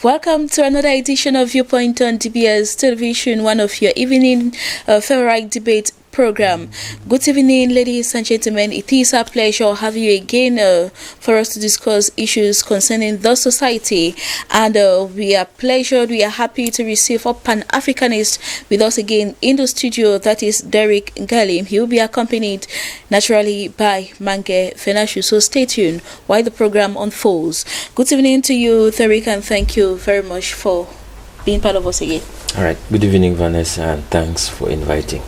Welcome to another edition of Viewpoint on Dbs Television, one of your evening favorite debate program. Good evening, ladies and gentlemen. It is a pleasure having you again for us to discuss issues concerning the society, and we are happy to receive a Pan-Africanist with us again in the studio. That is Derek Ngalim. He will be accompanied naturally by Mange Fenashu. So stay tuned while the program unfolds. Good evening to you, Derek, and thank you very much for being part of us again. All right. Good evening, Vanessa, and thanks for inviting.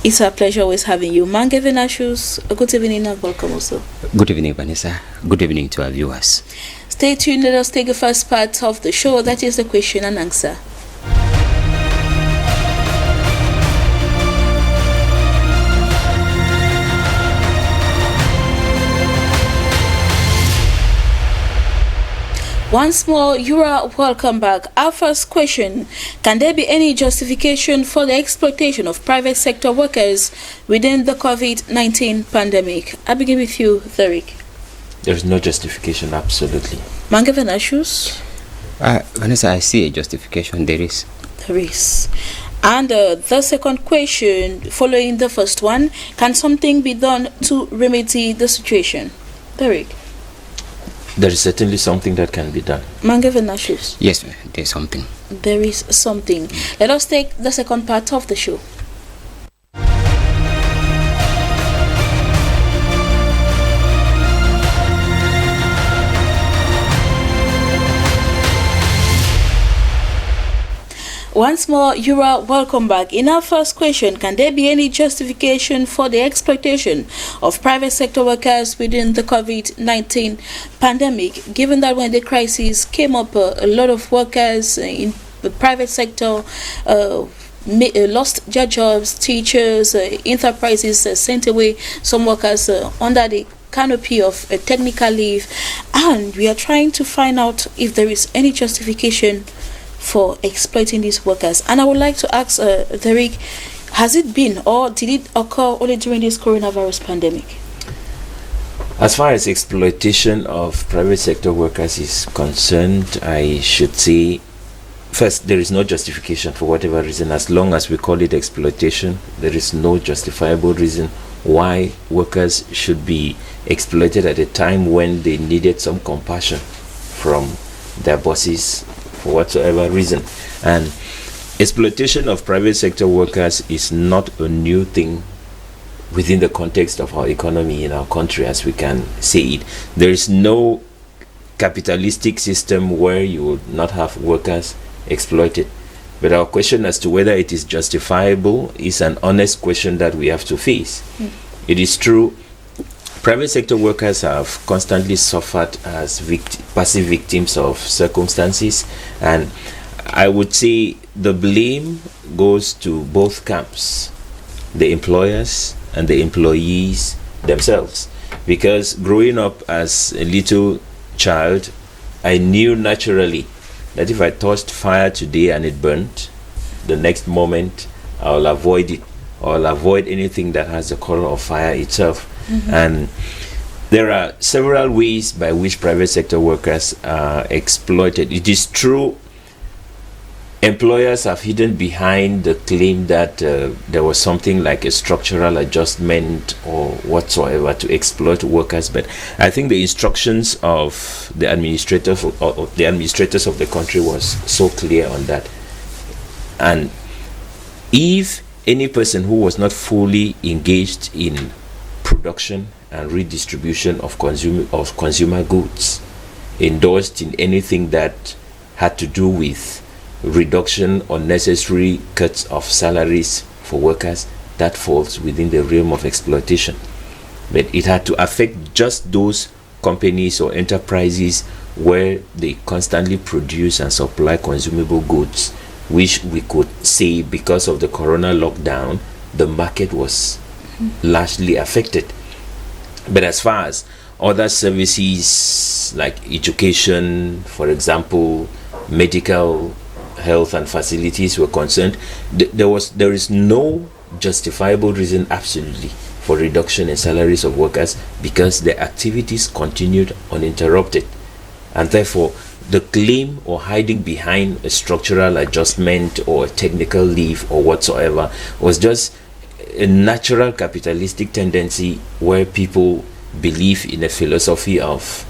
It's a pleasure always having you. Mange Venashus, good evening and welcome also. Good evening, Vanessa. Good evening to our viewers. Stay tuned. Let us take the first part of the show. That is the question and answer. Once more, you are welcome back. Our first question: can there be any justification for the exploitation of private sector workers within the COVID-19 pandemic? I begin with you, Derek. There is no justification, absolutely. Mange Venashus? Vanessa, I see a justification. There is. There is. And the second question, following the first one: can something be done to remedy the situation? Derek? There is certainly something that can be done. Mange Venashus? Yes, there's something. There is something. Let us take the second part of the show. Once more, you are welcome back. In our first question, can there be any justification for the exploitation of private sector workers within the COVID-19 pandemic, given that when the crisis came up, a lot of workers in the private sector lost their jobs, teachers, enterprises sent away some workers under the canopy of a technical leave, and we are trying to find out if there is any justification for exploiting these workers. And I would like to ask Derek, has it been or did it occur only during this coronavirus pandemic? As far as exploitation of private sector workers is concerned, I should say, first, there is no justification for whatever reason. As long as we call it exploitation, there is no justifiable reason why workers should be exploited at a time when they needed some compassion from their bosses for whatsoever reason. And exploitation of private sector workers is not a new thing within the context of our economy in our country, as we can say it. There is no capitalistic system where you would not have workers exploited. But our question as to whether it is justifiable is an honest question that we have to face. It is true, private sector workers have constantly suffered as passive victims of circumstances, and I would say the blame goes to both camps, the employers and the employees themselves. Because growing up as a little child, I knew naturally that if I touched fire today and it burnt, the next moment I'll avoid it, or I'll avoid anything that has the color of fire itself. And there are several ways by which private sector workers are exploited. It is true, employers have hidden behind the claim that there was something like a structural adjustment or whatsoever to exploit workers, but I think the instructions of the administrators of the country was so clear on that. And if any person who was not fully engaged in production and redistribution of consumer goods endorsed in anything that had to do with reduction or necessary cuts of salaries for workers, that falls within the realm of exploitation. But it had to affect just those companies or enterprises where they constantly produce and supply consumable goods, which we could say because of the corona lockdown, the market was largely affected. But as far as other services like education, for example, medical, health and facilities were concerned, there is no justifiable reason absolutely for reduction in salaries of workers, because their activities continued uninterrupted. And therefore, the claim or hiding behind a structural adjustment or a technical leave or whatsoever was just a natural capitalistic tendency where people believe in a philosophy of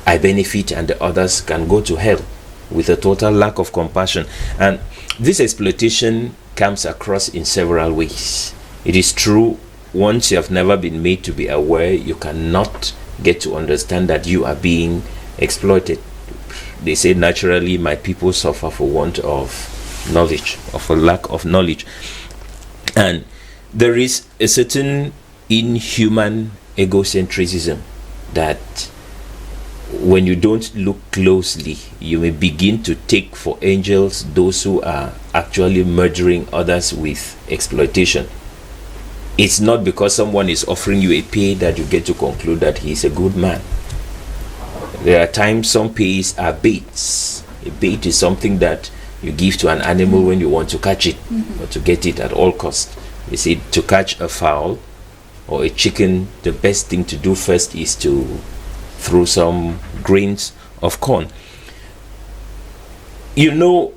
I benefit and the others can go to hell, with a total lack of compassion. And this exploitation comes across in several ways. It is true, once you have never been made to be aware, you cannot get to understand that you are being exploited. They say naturally my people suffer for want of knowledge, or for lack of knowledge. And there is a certain inhuman egocentrism that when you don't look closely, you may begin to take for angels those who are actually murdering others with exploitation. It's not because someone is offering you a pay that you get to conclude that he is a good man. There are times some pays are baits. A bait is something that you give to an animal when you want to catch it, or to get it at all costs. You see, to catch a fowl or a chicken, the best thing to do first is to throw some grains of corn. You know,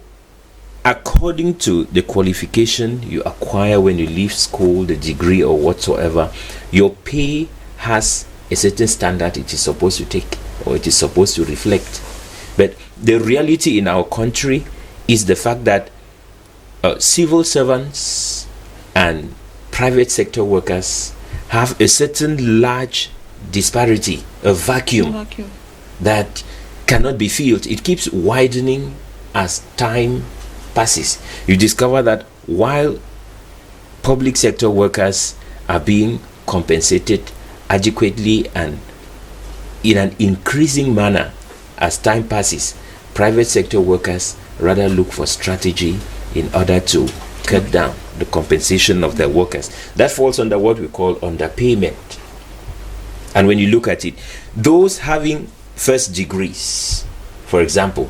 according to the qualification you acquire when you leave school, the degree or whatsoever, your pay has a certain standard it is supposed to take, or it is supposed to reflect. But the reality in our country is the fact that civil servants and private sector workers have a certain large disparity, a vacuum that cannot be filled. It keeps widening as time passes. You discover that while public sector workers are being compensated adequately and in an increasing manner as time passes, private sector workers rather look for strategy in order to cut down the compensation of their workers. That falls under what we call underpayment. And when you look at it, those having first degrees, for example,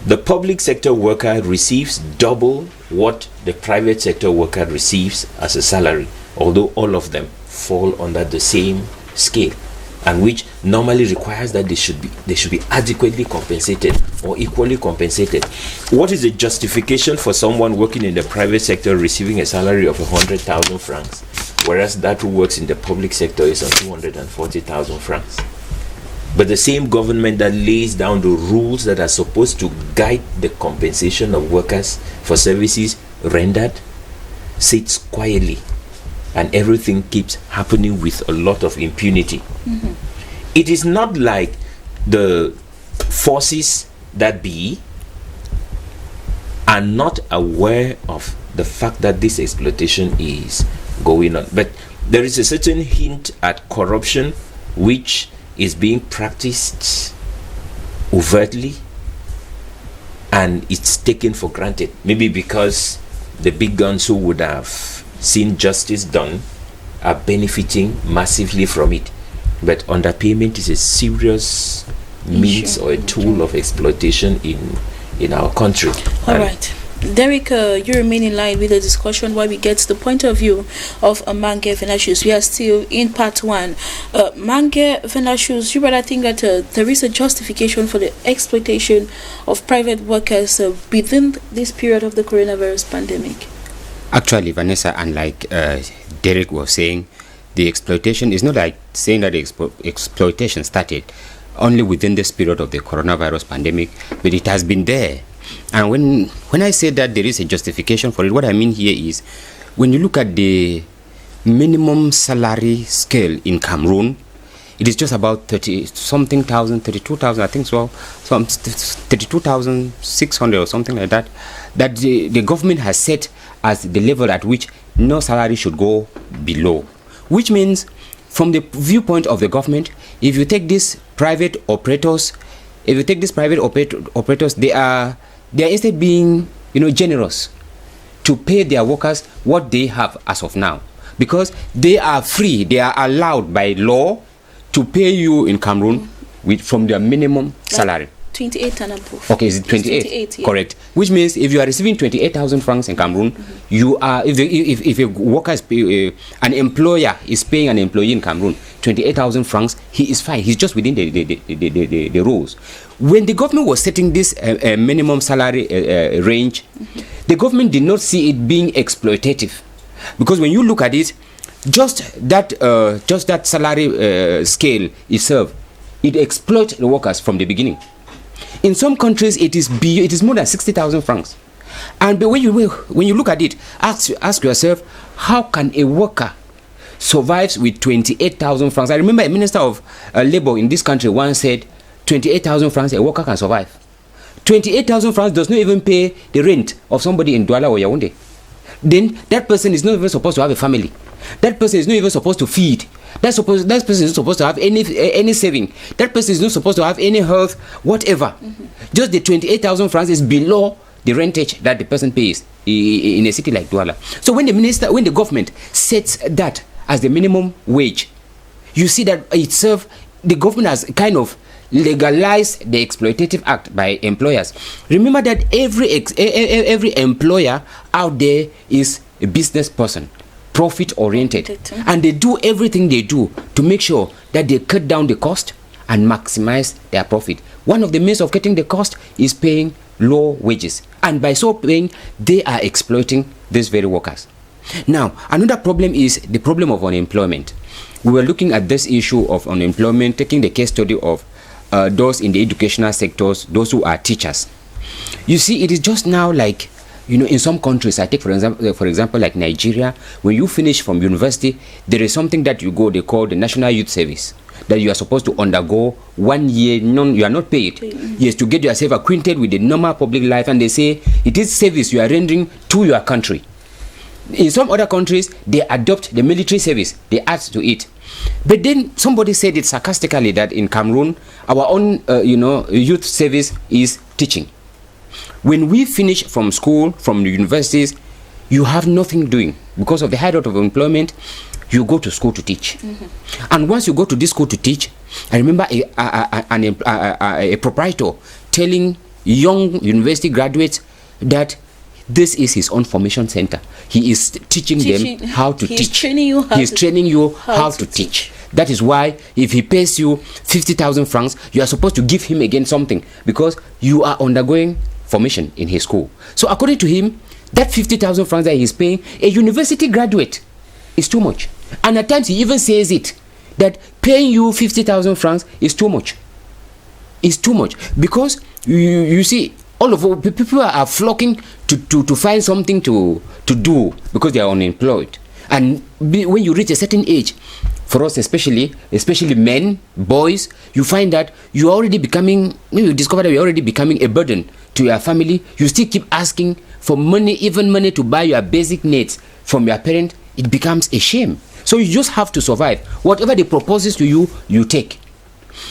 the public sector worker receives double what the private sector worker receives as a salary, although all of them fall under the same scale, and which normally requires that they should be adequately compensated or equally compensated. What is the justification for someone working in the private sector receiving a salary of 100,000 francs, whereas that who works in the public sector is on 240,000 francs? But the same government that lays down the rules that are supposed to guide the compensation of workers for services rendered sits quietly, and everything keeps happening with a lot of impunity. It is not like the forces that be are not aware of the fact that this exploitation is going on, but there is a certain hint at corruption which is being practiced overtly, and it's taken for granted, maybe because the big guns who would have seen justice done are benefiting massively from it. But underpayment is a serious means or a tool of exploitation in our country. All right. Derek, you remain in line with the discussion while we get to the point of view of Mange Venatius. We are still in part one. Mange Venatius, you rather think that there is a justification for the exploitation of private workers within this period of the coronavirus pandemic? Actually, Vanessa, unlike Derek was saying, the exploitation is not like saying that the exploitation started only within this period of the coronavirus pandemic, but it has been there. And when I say that there is a justification for it, what I mean here is when you look at the minimum salary scale in Cameroon, it is just about 30-something thousand, 32,000, I think so, 32,600 or something like that, that the government has set as the level at which no salary should go below. Which means, from the viewpoint of the government, if you take these private operators, they are instead being, generous to pay their workers what they have as of now, because they are free, they are allowed by law to pay you in Cameroon from their minimum salary. 28 and above. Okay, is it 28? 28, yeah. Correct. Which means if you are receiving 28,000 francs in Cameroon, you are, if a worker is an employer is paying an employee in Cameroon 28,000 francs, he is fine. He's just within the rules. When the government was setting this minimum salary range, the government did not see it being exploitative, because when you look at it, just that salary scale itself, it exploits the workers from the beginning. In some countries, it is more than 60,000 francs. And when you look at it, ask yourself, how can a worker survive with 28,000 francs? I remember a minister of labor in this country once said, 28,000 francs a worker can survive. 28,000 francs does not even pay the rent of somebody in Douala or Yaoundé. Then that person is not even supposed to have a family. That person is not even supposed to feed. That person is not supposed to have any saving. That person is not supposed to have any health, whatever. Just the 28,000 francs is below the rentage that the person pays in a city like Douala. So when the government sets that as the minimum wage, you see that itself, the government has kind of legalized the exploitative act by employers. Remember that every employer out there is a business person, profit oriented, and they do everything they do to make sure that they cut down the cost and maximize their profit. One of the means of cutting the cost is paying low wages, and by so paying, they are exploiting these very workers. Now, another problem is the problem of unemployment. We were looking at this issue of unemployment, taking the case study of those in the educational sectors, those who are teachers. You see, it is just now like, in some countries, I take for example like Nigeria, when you finish from university, there is something that they call the National Youth Service, that you are supposed to undergo 1 year. You are not paid. Yes, to get yourself acquainted with the normal public life, and they say it is service you are rendering to your country. In some other countries, they adopt the military service, they add to it. But then somebody said it sarcastically that in Cameroon, our own youth service is teaching. When we finish from school, from the universities, you have nothing doing. Because of the high rate of employment, you go to school to teach. And once you go to this school to teach, I remember a proprietor telling young university graduates that this is his own formation center. He is teaching them how to teach. He's training you how to teach. That is why if he pays you 50,000 francs, you are supposed to give him again something, because you are undergoing formation in his school. So according to him, that 50,000 francs that he's paying a university graduate is too much. And at times he even says it, that paying you 50,000 francs is too much. It's too much, because you see, all of people are flocking to find something to do because they are unemployed. And when you reach a certain age, for us especially men, boys, you find that you discover that you're already becoming a burden to your family. You still keep asking for money, even money to buy your basic needs from your parent. It becomes a shame. So you just have to survive. Whatever they proposes to you, you take.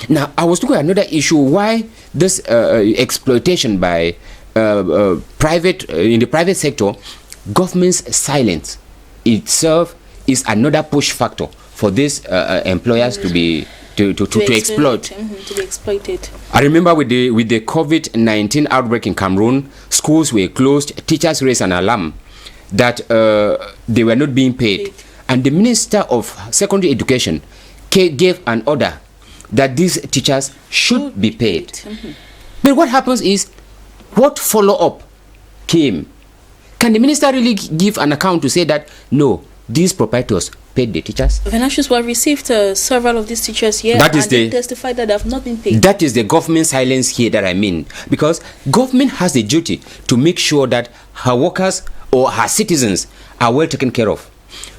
Now, I was looking at another issue, why this exploitation by in the private sector, government's silence itself is another push factor for these employers to exploit. To be exploited. I remember with the COVID-19 outbreak in Cameroon, schools were closed, teachers raised an alarm that they were not being paid. And the Minister of Secondary Education gave an order that these teachers should be paid. But what happens is, what follow-up came? Can the minister really give an account to say that, no, these proprietors paid the teachers? Venatius will received several of these teachers here, they testified that they have not been paid. That is the government silence here that I mean. Because government has the duty to make sure that her workers or her citizens are well taken care of.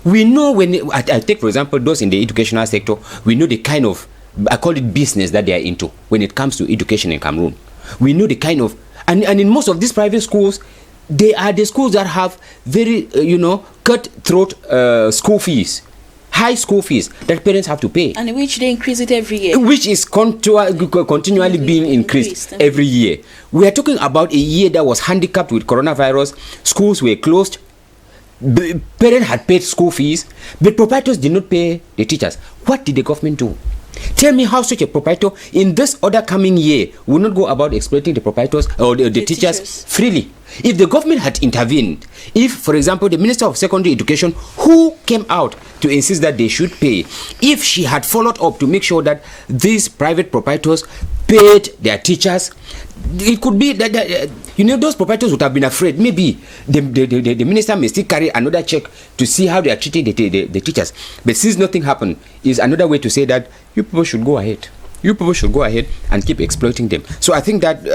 We know I take, for example, those in the educational sector, we know the kind of, I call it business that they are into when it comes to education in Cameroon. We know the kind of, and in most of these private schools, they are the schools that have very, cutthroat school fees, high school fees that parents have to pay. And which they increase it every year. Which is continually being increased every year. We are talking about a year that was handicapped with coronavirus. Schools were closed. Parents had paid school fees, but proprietors did not pay the teachers. What did the government do? Tell me how such a proprietor in this other coming year will not go about exploiting the proprietors or the teachers freely. If the government had intervened, if, for example, the Minister of Secondary Education, who came out to insist that they should pay, if she had followed up to make sure that these private proprietors paid their teachers, it could be that, those proprietors would have been afraid. Maybe the minister may still carry another check to see how they are treating the teachers. But since nothing happened, is another way to say that you people should go ahead. You people should go ahead and keep exploiting them. So I think that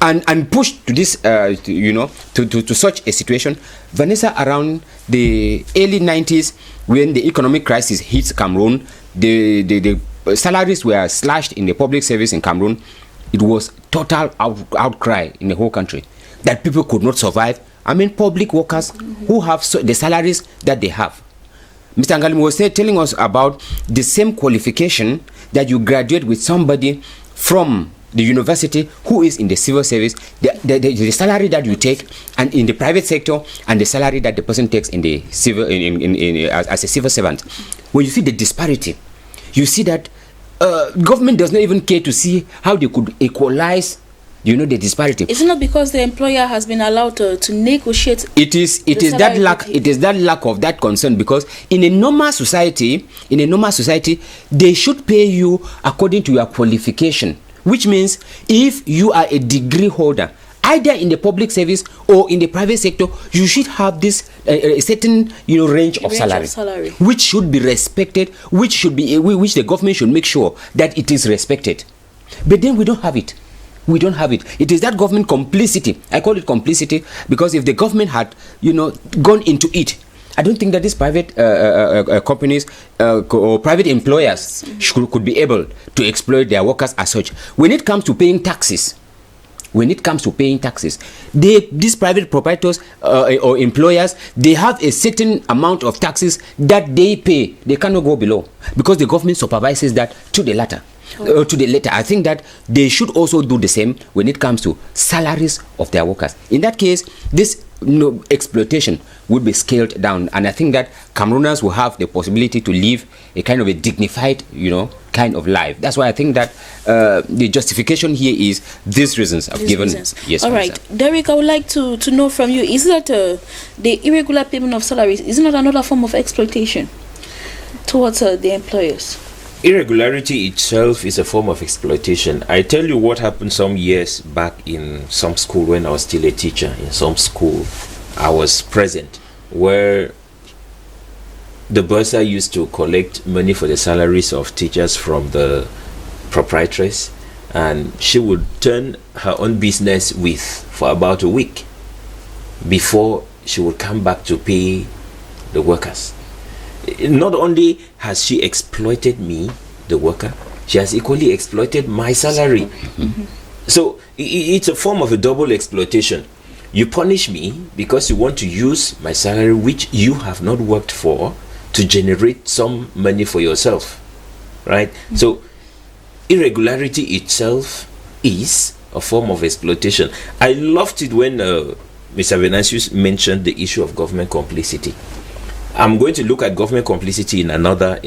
and push to this, to such a situation. Vanessa, around the early 90s, when the economic crisis hits Cameroon, the salaries were slashed in the public service in Cameroon. It was total outcry in the whole country that people could not survive. I mean, public workers who have the salaries that they have. Mr. Ngalim was telling us about the same qualification that you graduate with somebody from the university who is in the civil service, the salary that you take and in the private sector, and the salary that the person takes in the civil as a civil servant. When you see the disparity, you see that government does not even care to see how they could equalize the disparity. It's not because the employer has been allowed to negotiate. It is that lack of that concern, because in a normal society, they should pay you according to your qualification, which means if you are a degree holder, either in the public service or in the private sector, you should have this a certain range of salary, which should be respected, which the government should make sure that it is respected. But then we don't have it. It is that government complicity. I call it complicity because if the government had gone into it, I don't think that these private companies or private employers could be able to exploit their workers as such. When it comes to paying taxes, these private proprietors or employers, they have a certain amount of taxes that they pay. They cannot go below because the government supervises that to the latter. I think that they should also do the same when it comes to salaries of their workers. In that case, this exploitation would be scaled down, and I think that Camerooners will have the possibility to live a kind of a dignified, kind of life. That's why I think that the justification here is these reasons I've given. Yes. All right, Derek, I would like to know from you: is that the irregular payment of salaries is not another form of exploitation towards the employers? Irregularity itself is a form of exploitation. I tell you what happened some years back in some school when I was still a teacher. In some school, I was present where the bursar used to collect money for the salaries of teachers from the proprietress, and she would turn her own business for about a week before she would come back to pay the workers. Not only has she exploited me, the worker, she has equally exploited my salary. So it's a form of a double exploitation. You punish me because you want to use my salary, which you have not worked for, to generate some money for yourself, right? So irregularity itself is a form of exploitation. I loved it when Mr. Venantius mentioned the issue of government complicity. I'm going to look at government complicity in another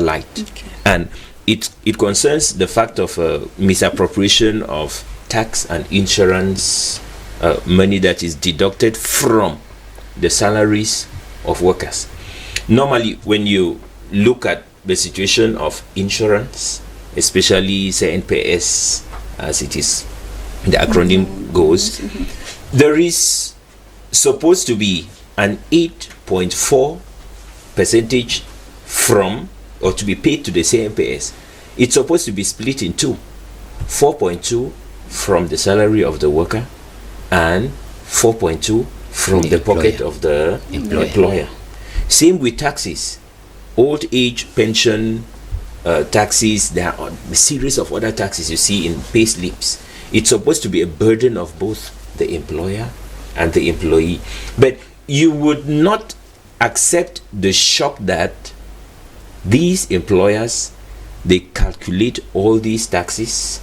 light, and it concerns the fact of misappropriation of tax and insurance money that is deducted from the salaries of workers. Normally, when you look at the situation of insurance, especially say NPS, as it is the acronym goes, there is supposed to be an 8.4% from or to be paid to the CMPS. It's supposed to be split in two: 4.2 from the salary of the worker and 4.2 from the pocket of the employer. Same with taxes, old age pension taxes. There are a series of other taxes you see in pay slips. It's supposed to be a burden of both the employer and the employee, but you would not accept the shock that these employers, they calculate all these taxes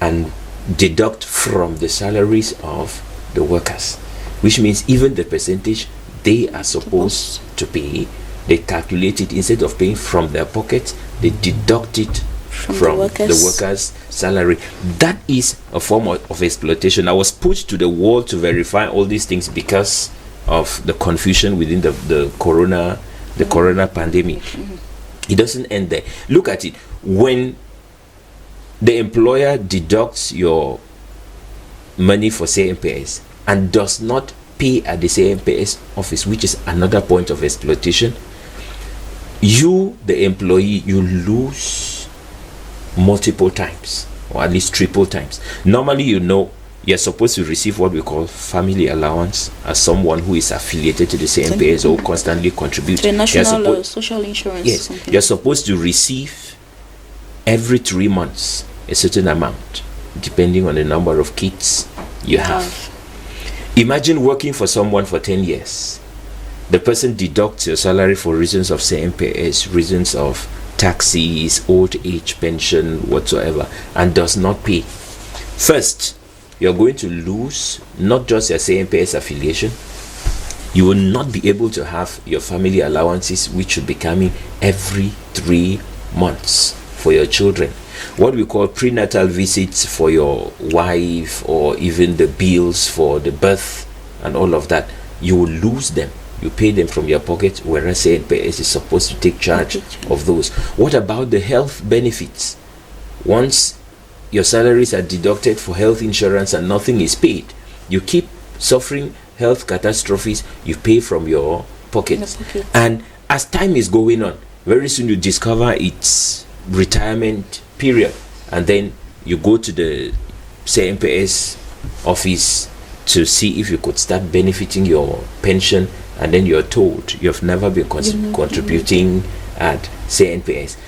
and deduct from the salaries of the workers, which means even the percentage they are supposed to pay, they calculate it instead of paying from their pocket they deduct it from the worker's salary. That is a form of exploitation. I was pushed to the wall to verify all these things because of the confusion within the corona pandemic. It doesn't end there. Look at it. When the employer deducts your money for CMPS and does not pay at the CMPS office, which is another point of exploitation, you, the employee, you lose multiple times, or at least triple times. Normally, you're supposed to receive what we call family allowance as someone who is affiliated to the CMPS or constantly contributes to the national social insurance. Yes, you're supposed to receive every 3 months a certain amount, depending on the number of kids you have. Imagine working for someone for 10 years. The person deducts your salary for reasons of CMPS, reasons of taxes, old age pension, whatsoever, and does not pay. First, you're going to lose not just your CMPS affiliation, you will not be able to have your family allowances, which should be coming every 3 months for your children. What we call prenatal visits for your wife, or even the bills for the birth and all of that, you will lose them. You pay them from your pocket, whereas CNPS is supposed to take charge of those. What about the health benefits? Once your salaries are deducted for health insurance and nothing is paid, you keep suffering health catastrophes, you pay from your pockets. And as time is going on, very soon you discover it's retirement period, and then you go to the CMPS office to see if you could start benefiting your pension, and then you're told you've never been contributing at CNPS.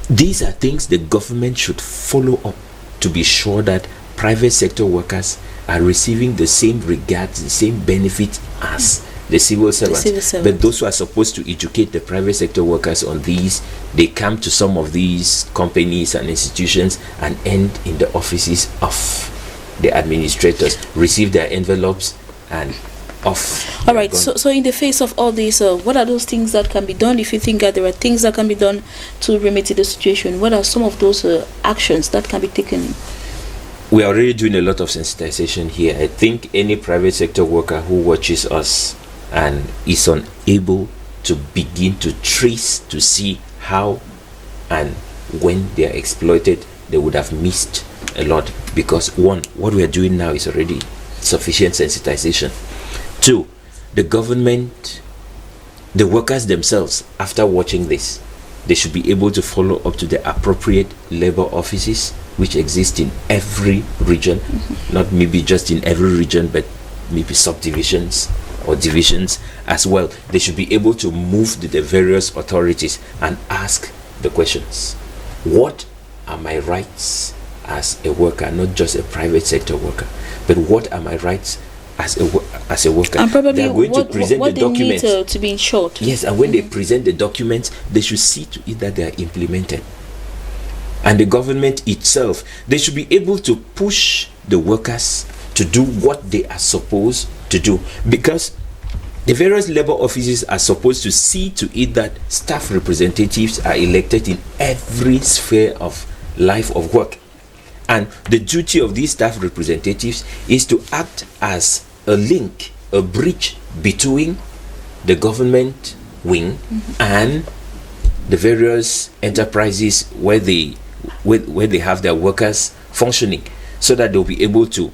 These are things the government should follow up to be sure that private sector workers are receiving the same regards, the same benefits as the civil servants. But those who are supposed to educate the private sector workers on these, they come to some of these companies and institutions and end in the offices of the administrators, receive their envelopes and off. All right, so in the face of all this, what are those things that can be done? If you think that there are things that can be done to remedy the situation, what are some of those actions that can be taken? We are already doing a lot of sensitization here. I think any private sector worker who watches us and is unable to begin to trace to see how and when they are exploited, they would have missed a lot. Because one, what we are doing now is already sufficient sensitization. Two, the government, the workers themselves, after watching this, they should be able to follow up to the appropriate labor offices which exist in every region, not maybe just in every region, but maybe subdivisions or divisions as well. They should be able to move to the various authorities and ask the questions. What are my rights as a worker, not just a private sector worker, but what are my rights as a worker? And probably they are going to present what the documents. They need to be ensured. Yes, and when they present the documents, they should see to it that they are implemented. And the government itself, they should be able to push the workers to do what they are supposed to do, because the various labor offices are supposed to see to it that staff representatives are elected in every sphere of life of work. And the duty of these staff representatives is to act as a link, a bridge between the government wing and the various enterprises where they have their workers functioning, so that they'll be able to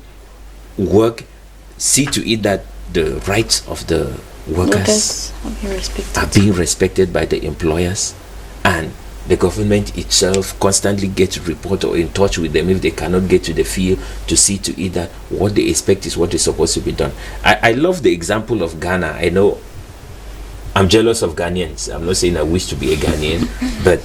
work, see to it that the rights of the workers are being respected by the employers, and the government itself constantly gets a report or in touch with them if they cannot get to the field, to see to it that what they expect is what is supposed to be done. I love the example of Ghana. I know I'm jealous of Ghanaians. I'm not saying I wish to be a Ghanaian, but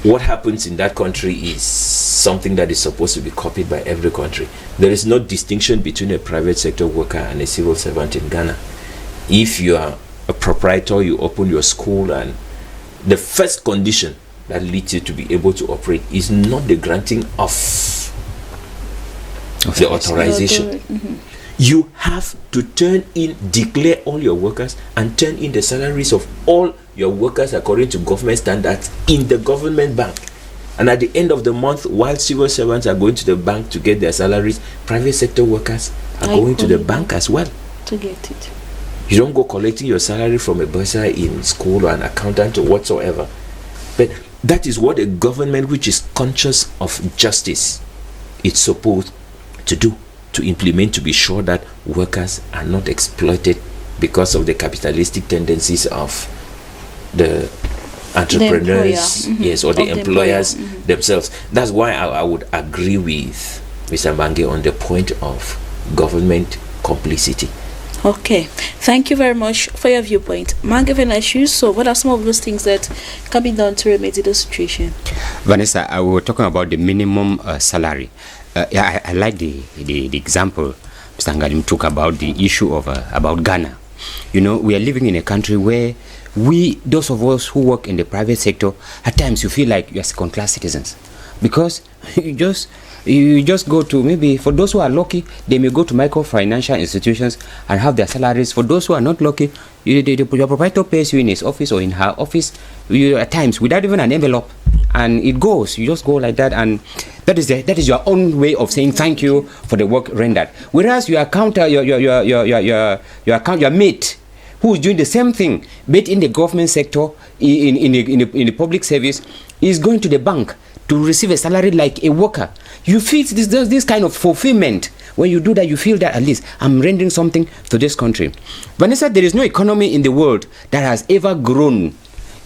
what happens in that country is something that is supposed to be copied by every country. There is no distinction between a private sector worker and a civil servant in Ghana. If you are a proprietor, you open your school, and the first condition that leads you to be able to operate is not the granting of the authorization. you have to declare all your workers and turn in the salaries of all your workers according to government standards in the government bank. And at the end of the month, while civil servants are going to the bank to get their salaries, private sector workers are going to the bank as well to get it. You don't go collecting your salary from a bursar in school or an accountant or whatsoever. But that is what a government which is conscious of justice is supposed to do, to implement, to be sure that workers are not exploited because of the capitalistic tendencies of the entrepreneurs, yes, or the employers themselves. That's why I would agree with Mr. Mange on the point of government complicity. Okay, thank you very much for your viewpoint. Mange Venashus, so what are some of those things that can be done to remedy the situation? Vanessa, we were talking about the minimum salary. I like the example Mr. Ngalim took about the issue of about Ghana. You know, we are living in a country where those of us who work in the private sector, at times you feel like you are second-class citizens, because you just go to, maybe for those who are lucky, they may go to microfinancial institutions and have their salaries. For those who are not lucky, your proprietor pays you in his office or in her office, at times without even an envelope, and it goes. You just go like that, and that is your own way of saying thank you for the work rendered. Whereas your mate, who is doing the same thing, but in the government sector, in the public service, is going to the bank to receive a salary like a worker. You feel this kind of fulfillment. When you do that, you feel that at least I'm rendering something to this country. Vanessa, there is no economy in the world that has ever grown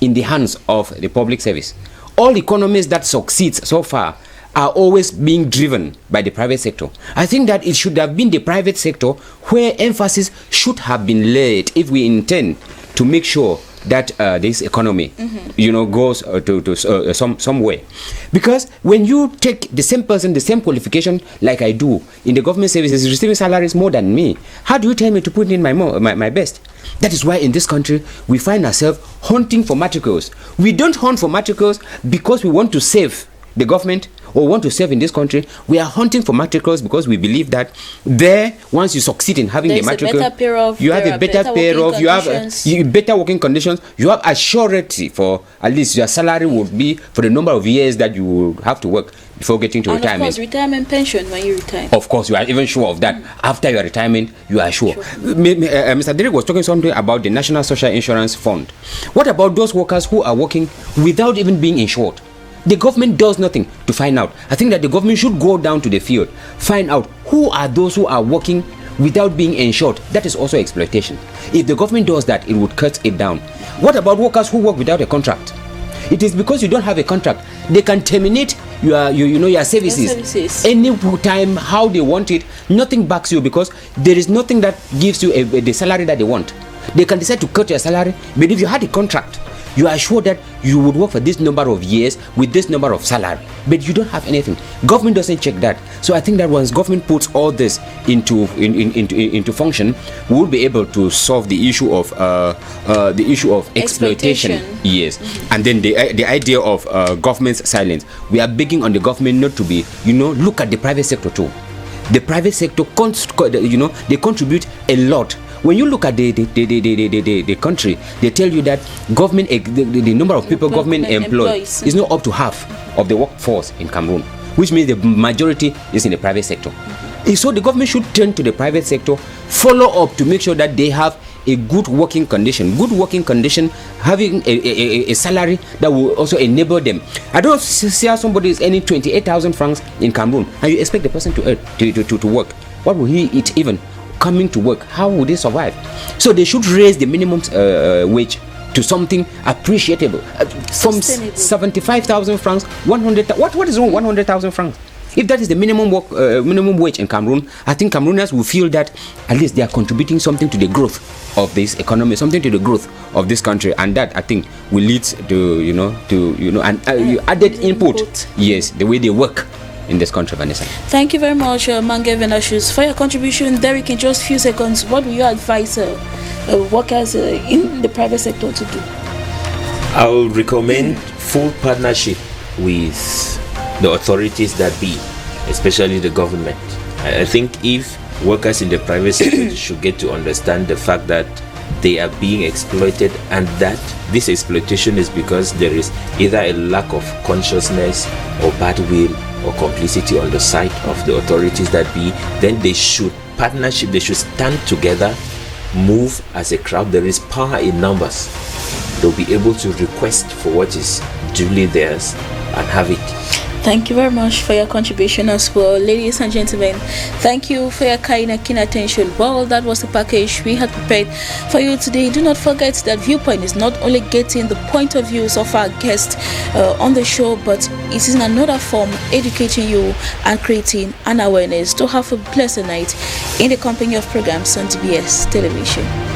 in the hands of the public service. All economies that succeed so far are always being driven by the private sector. I think that it should have been the private sector where emphasis should have been laid if we intend to make sure that this economy, goes to some way. Because when you take the same person, the same qualification like I do in the government services, receiving salaries more than me, how do you tell me to put in my best? That is why in this country we find ourselves hunting for matricles. We don't hunt for matricles because we want to save the government or want to serve in this country. We are hunting for matricles because we believe that there, once you succeed in having the matricle, you have a better pay off, you have better working conditions, you have assurance for at least your salary would be for the number of years that you will have to work before getting to retirement. Of course, retirement pension when you retire. Of course, you are even sure of that. After your retirement, you are sure. Mr. Derek was talking something about the National Social Insurance Fund. What about those workers who are working without even being insured? The government does nothing to find out. I think that the government should go down to the field, find out who are those who are working without being insured. That is also exploitation. If the government does that, it would cut it down. What about workers who work without a contract? It is because you don't have a contract. They can terminate your services any time how they want it. Nothing backs you because there is nothing that gives you the salary that they want. They can decide to cut your salary, but if you had a contract, you are sure that you would work for this number of years with this number of salary, but you don't have anything. Government doesn't check that. So I think that once government puts all this into function, we will be able to solve the issue of exploitation. Yes, and then the idea of government's silence. We are begging on the government not to be, look at the private sector too. The private sector, they contribute a lot. When you look at the country, they tell you that government, the number of people government employs is not up to half of the workforce in Cameroon, which means the majority is in the private sector. So the government should turn to the private sector, follow up to make sure that they have a good working condition, having a salary that will also enable them. I don't see how somebody is earning 28,000 francs in Cameroon and you expect the person to earn to work. What will he eat even? Coming to work, how would they survive? So they should raise the minimum wage to something appreciable, from 75,000 francs, 100. What is wrong 100,000 francs? If that is the minimum wage in Cameroon, I think Cameroonians will feel that at least they are contributing something to the growth of this economy, something to the growth of this country, and that I think will lead to added input. Yes, the way they work in this country, Vanessa. Thank you very much, Mange Venashus, for your contribution. Derek, in just a few seconds, what will you advise workers in the private sector to do? I will recommend full partnership with the authorities that be, especially the government. I think if workers in the private sector should get to understand the fact that they are being exploited, and that this exploitation is because there is either a lack of consciousness or bad will or complicity on the side of the authorities that be. Then they should partnership, they should stand together, move as a crowd. There is power in numbers. They'll be able to request for what is duly theirs and have it. Thank you very much for your contribution as well, ladies and gentlemen. Thank you for your kind and keen attention. Well, that was the package we had prepared for you today. Do not forget that Viewpoint is not only getting the point of views of our guests on the show, but it is in another form educating you and creating an awareness. To have a pleasant night in the company of programs on DBS Television.